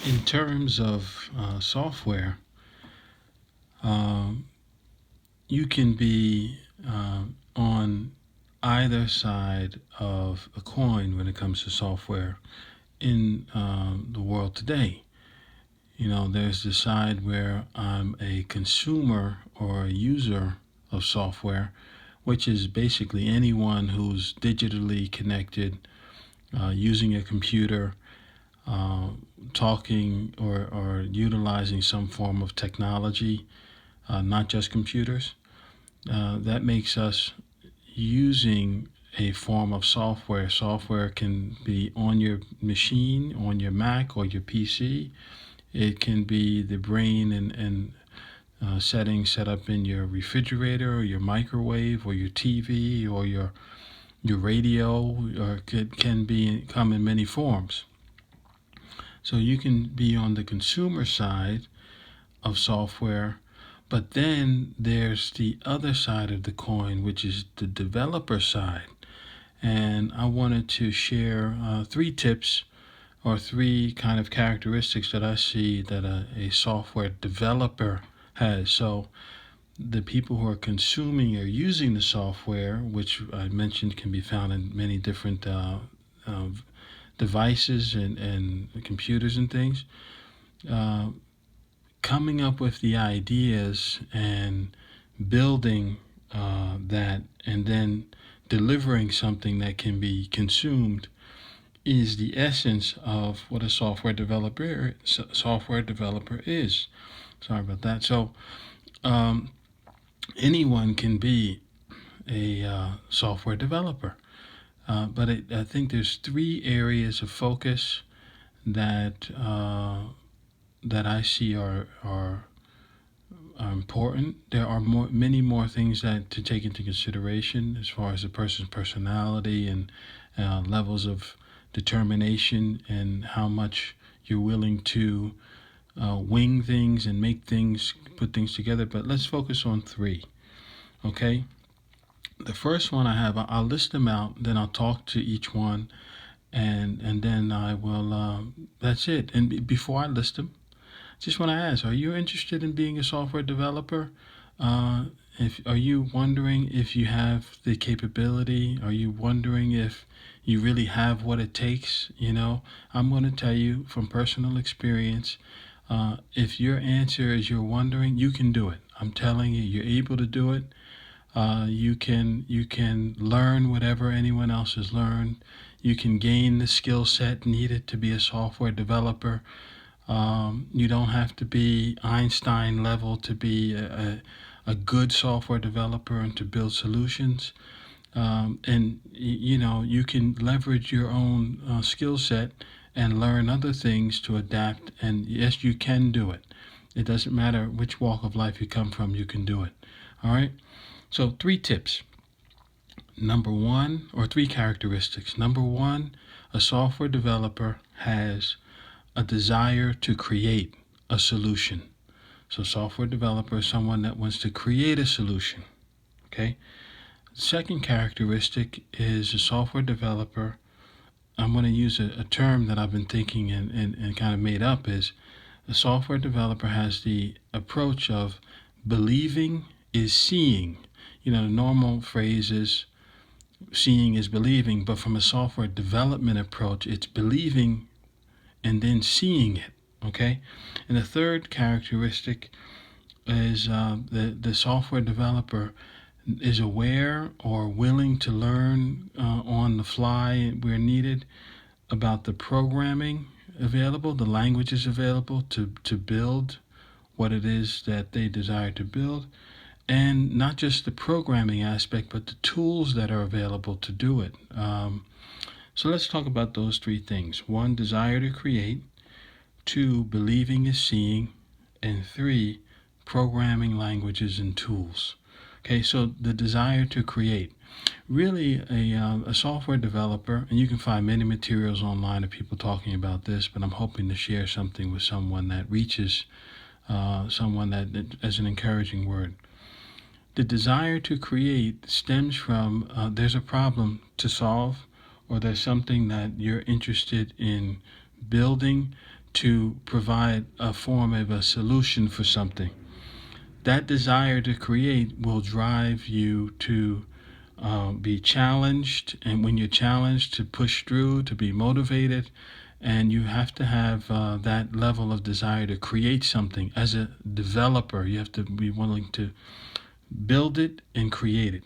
In terms of software, um, you can be on either side of a coin when it comes to software in the world today. There's the side where I'm a consumer or a user of software, which is basically anyone who's digitally connected, using a computer, uh, talking or utilizing some form of technology, not just computers. That makes us using a form of software. Software can be on your machine, on your Mac or your PC. It can be the brain and settings set up in your refrigerator or your microwave or your TV or your radio, or can be come in many forms. So you can be on the consumer side of software, but then there's the other side of the coin, which is the developer side. And I wanted to share three tips or three kind of characteristics that I see that a software developer has. So the people who are consuming or using the software, which I mentioned can be found in many different uh, devices and computers and things, uh, coming up with the ideas and building that and then delivering something that can be consumed is the essence of what a software developer is. Sorry about that. So um, anyone can be a software developer, but I think there's three areas of focus that that I see are important. There are many more things that to take into consideration as far as a person's personality and levels of determination and how much you're willing to wing things and make things, put things together. But let's focus on three. Okay. The first one I have, I'll list them out, then I'll talk to each one, and then I will. That's it. And before I list them, just want to ask: are you interested in being a software developer? Uh, if are you wondering if you have the capability? Are you wondering if you really have what it takes? I'm going to tell you from personal experience. If your answer is you're wondering, you can do it. I'm telling you, you're able to do it. You can learn whatever anyone else has learned. You can gain the skill set needed to be a software developer. You don't have to be Einstein level to be a good software developer and to build solutions. And you can leverage your own skill set and learn other things to adapt. And yes, you can do it. It doesn't matter which walk of life you come from, you can do it. All right. So three tips. Number one, or three characteristics. Number one, a software developer has a desire to create a solution. So software developer is someone that wants to create a solution. Okay. Second characteristic is a software developer. I'm going to use a term that I've been thinking and kind of made up is a software developer has the approach of believing is seeing. The normal phrase is seeing is believing, but from a software development approach, it's believing and then seeing it. Okay. And the third characteristic is the software developer is aware or willing to learn on the fly where needed about the programming available, the languages available to build what it is that they desire to build, and not just the programming aspect, but the tools that are available to do it. So let's talk about those three things. One, desire to create. Two, believing is seeing. And three, programming languages and tools. Okay, so the desire to create. Really, a software developer, and you can find many materials online of people talking about this, but I'm hoping to share something with someone that reaches someone that as an encouraging word. The desire to create stems from there's a problem to solve, or there's something that you're interested in building to provide a form of a solution for something. That desire to create will drive you to be challenged, and when you're challenged, to push through, to be motivated, and you have to have that level of desire to create something. As a developer, you have to be willing to build it and create it.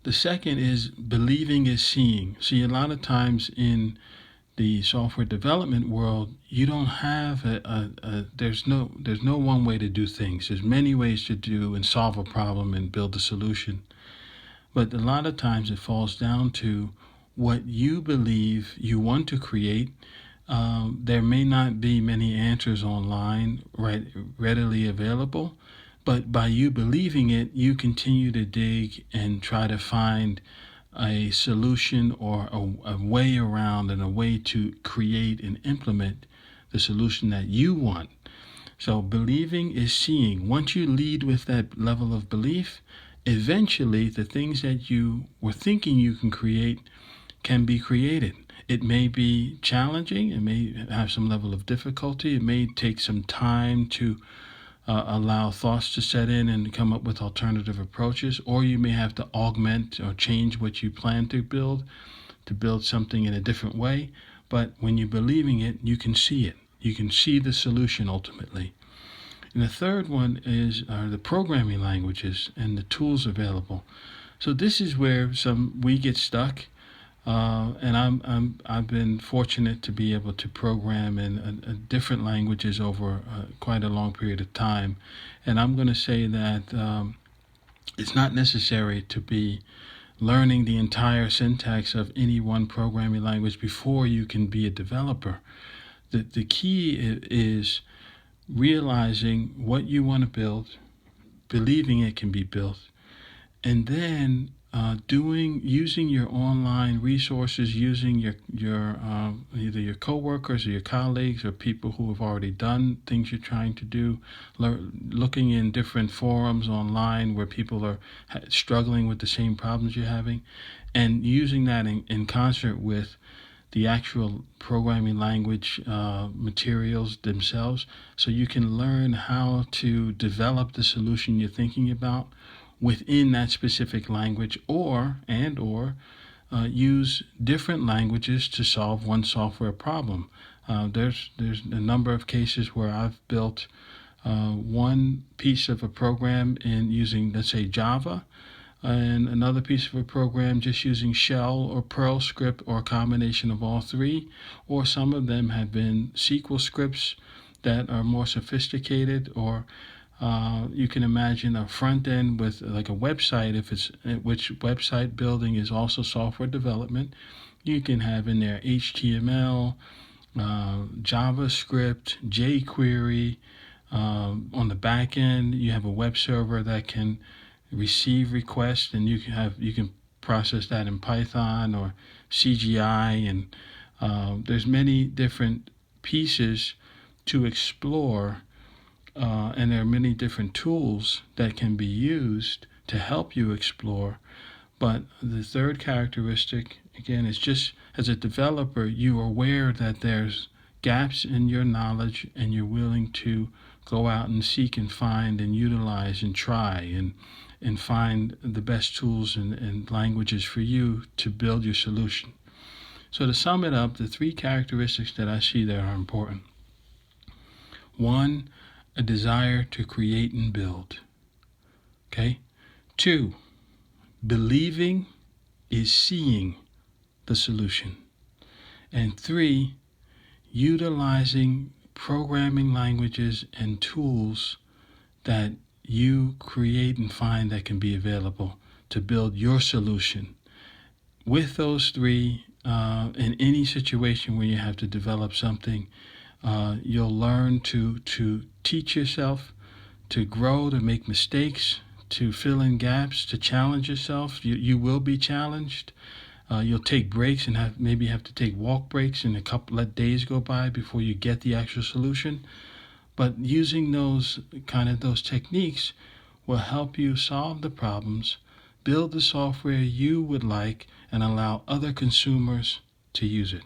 The second is believing is seeing. See, a lot of times in the software development world, you don't have there's no one way to do things. There's many ways to do and solve a problem and build a solution. But a lot of times it falls down to what you believe you want to create. There may not be many answers online readily available, but by you believing it, you continue to dig and try to find a solution or a way around and a way to create and implement the solution that you want. So believing is seeing. Once you lead with that level of belief, eventually the things that you were thinking you can create can be created. It may be challenging, it may have some level of difficulty, it may take some time to allow thoughts to set in and come up with alternative approaches, or you may have to augment or change what you plan to build something in a different way. But when you're believing it, you can see it. You can see the solution ultimately. And the third one are the programming languages and the tools available. So this is where we get stuck. And I've been fortunate to be able to program in different languages over quite a long period of time. And I'm going to say that it's not necessary to be learning the entire syntax of any one programming language before you can be a developer. The key is realizing what you want to build, believing it can be built, and then using your online resources, using your either your coworkers or your colleagues or people who have already done things you're trying to do, looking in different forums online where people are struggling with the same problems you're having, and using that in concert with the actual programming language materials themselves, so you can learn how to develop the solution you're thinking about within that specific language, or use different languages to solve one software problem. There's a number of cases where I've built one piece of a program in using, let's say, Java, and another piece of a program just using Shell or Perl script, or a combination of all three, or some of them have been SQL scripts that are more sophisticated, or you can imagine a front end with like a website, which website building is also software development. You can have in there HTML, JavaScript, jQuery. On the back end, you have a web server that can receive requests, and you can process that in Python or CGI, and there's many different pieces to explore. And there are many different tools that can be used to help you explore. But the third characteristic, again, is just as a developer, you are aware that there's gaps in your knowledge, and you're willing to go out and seek and find and utilize and try and find the best tools and languages for you to build your solution. So to sum it up, the three characteristics that I see that are important. One, a desire to create and build. Okay? Two, believing is seeing the solution. And three, utilizing programming languages and tools that you create and find that can be available to build your solution. With those three, in any situation where you have to develop something, you'll learn to teach yourself, to grow, to make mistakes, to fill in gaps, to challenge yourself. You will be challenged. You'll take breaks and maybe have to take walk breaks, and let days go by before you get the actual solution. But using those techniques will help you solve the problems, build the software you would like, and allow other consumers to use it.